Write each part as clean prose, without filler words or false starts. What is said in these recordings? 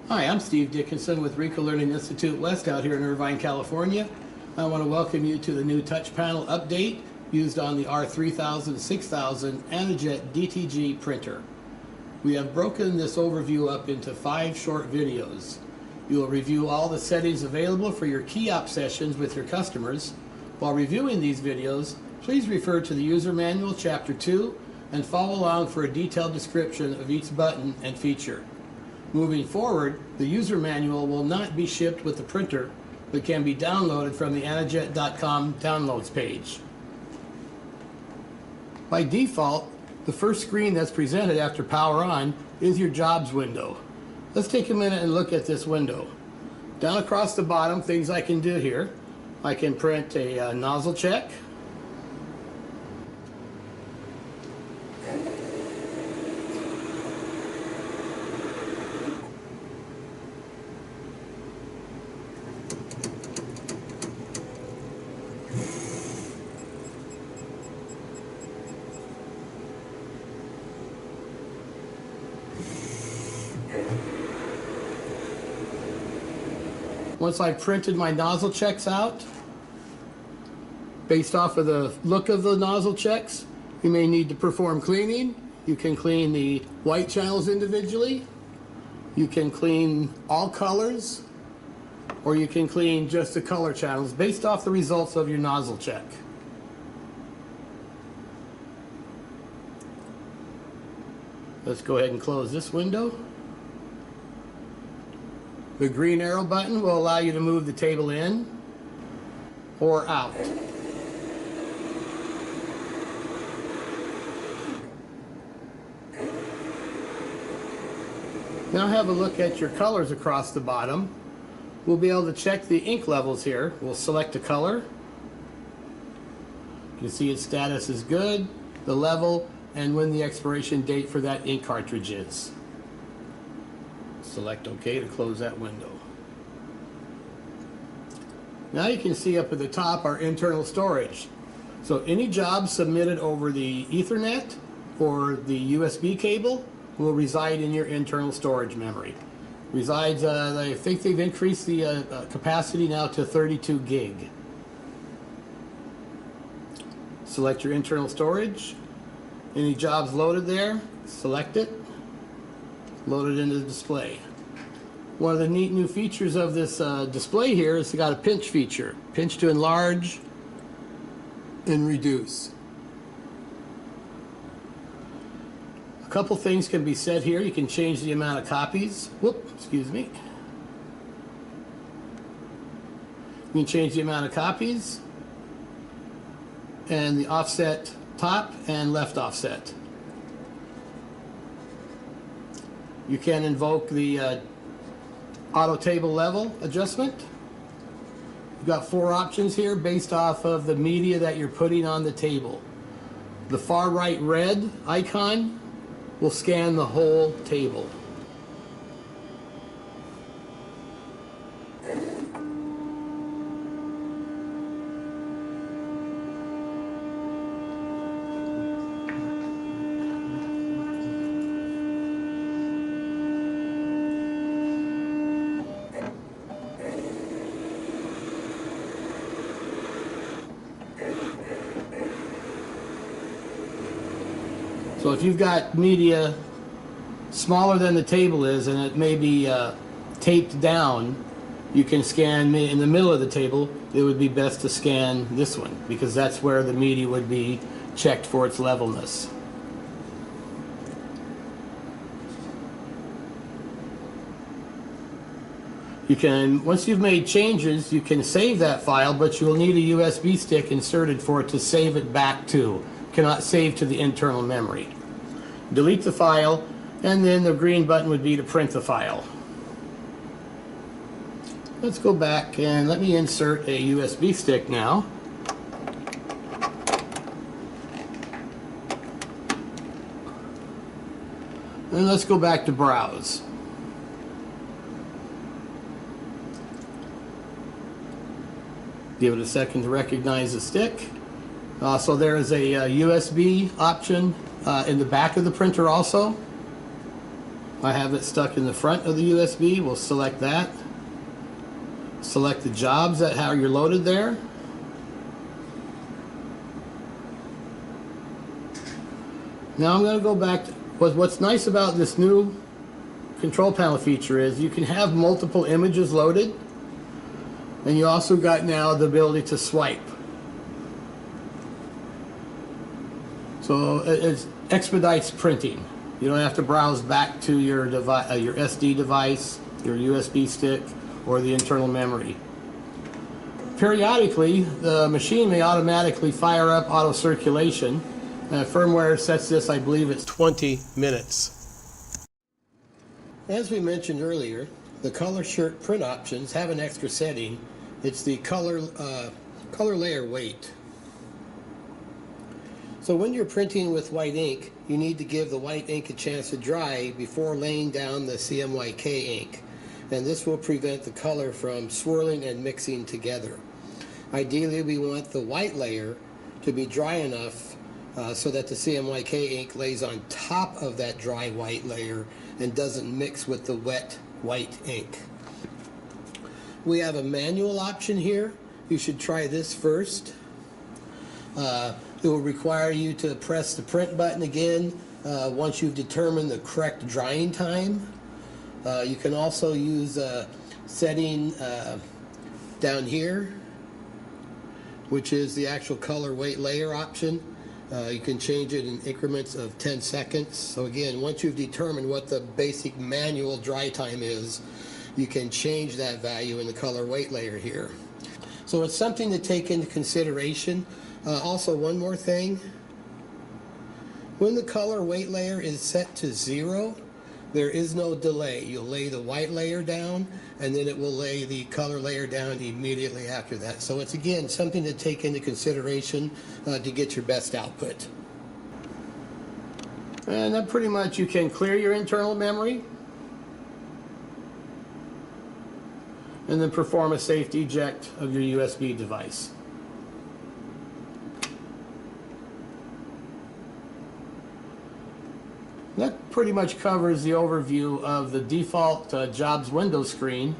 Hi, I'm Steve Dickinson with Rico Learning Institute West out here in Irvine, California. I want to welcome you to the new touch panel update used on the R3000-6000 AnaJet DTG printer. We have broken this overview up into 5 short videos. You will review all the settings available for your key op sessions with your customers. While reviewing these videos, please refer to the User Manual Chapter 2 and follow along for a detailed description of each button and feature. Moving forward, the user manual will not be shipped with the printer, but can be downloaded from the AnaJet.com downloads page. By default, the first screen that's presented after power on is your jobs window. Let's take a minute and look at this window. Down across the bottom, things I can do here. I can print a nozzle check. Once I've printed my nozzle checks out, based off of the look of the nozzle checks, you may need to perform cleaning. You can clean the white channels individually. You can clean all colors, or you can clean just the color channels based off the results of your nozzle check. Let's go ahead and close this window. The green arrow button will allow you to move the table in or out. Now have a look at your colors across the bottom. We'll be able to check the ink levels here. We'll select a color. You can see its status is good, the level, and when the expiration date for that ink cartridge is. Select OK to close that window. Now you can see up at the top our internal storage. So any job submitted over the Ethernet or the USB cable will reside in your internal storage memory. Resides, I think they've increased the capacity now to 32 gig. Select your internal storage. Any jobs loaded there, select it, load it into the display. One of the neat new features of this display here is it's got a pinch feature. Pinch to enlarge and reduce. A couple things can be set here. You can change the amount of copies. Excuse me. You can change the amount of copies and the offset top and left offset. You can invoke the auto table level adjustment. You've got 4 options here based off of the media that you're putting on the table. The far right red icon will scan the whole table. So if you've got media smaller than the table is and it may be taped down, you can scan in the middle of the table. It would be best to scan this one because that's where the media would be checked for its levelness. You can, once you've made changes, you can save that file, but you'll need a USB stick inserted for it to save it back to. Cannot save to the internal memory. Delete the file, and then the green button would be to print the file. Let's go back and let me insert a USB stick now. And let's go back to browse. Give it a second to recognize the stick. So there is a USB option in the back of the printer also. I have it stuck in the front of the USB. We'll select that. Select the jobs that how you're loaded there. Now I'm going to go back to what's nice about this new control panel feature is you can have multiple images loaded, and you also got now the ability to swipe. So it expedites printing. You don't have to browse back to your device, your SD device, your USB stick, or the internal memory. Periodically, the machine may automatically fire up auto circulation. Firmware sets this, I believe it's 20 minutes. As we mentioned earlier, the color shirt print options have an extra setting. It's the color layer weight. So when you're printing with white ink, you need to give the white ink a chance to dry before laying down the CMYK ink. And this will prevent the color from swirling and mixing together. Ideally, we want the white layer to be dry enough so that the CMYK ink lays on top of that dry white layer and doesn't mix with the wet white ink. We have a manual option here. You should try this first. It will require you to press the print button again once you've determined the correct drying time. You can also use a setting down here, which is the actual color weight layer option. You can change it in increments of 10 seconds. So again, once you've determined what the basic manual dry time is, you can change that value in the color weight layer here. So it's something to take into consideration. Also, one more thing. When the color weight layer is set to 0, there is no delay. You'll lay the white layer down, and then it will lay the color layer down immediately after that. So it's, again, something to take into consideration to get your best output. And then pretty much you can clear your internal memory and then perform a safe eject of your USB device. That pretty much covers the overview of the default jobs window screen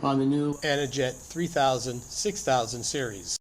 on the new AnaJet 3000, 6000 series.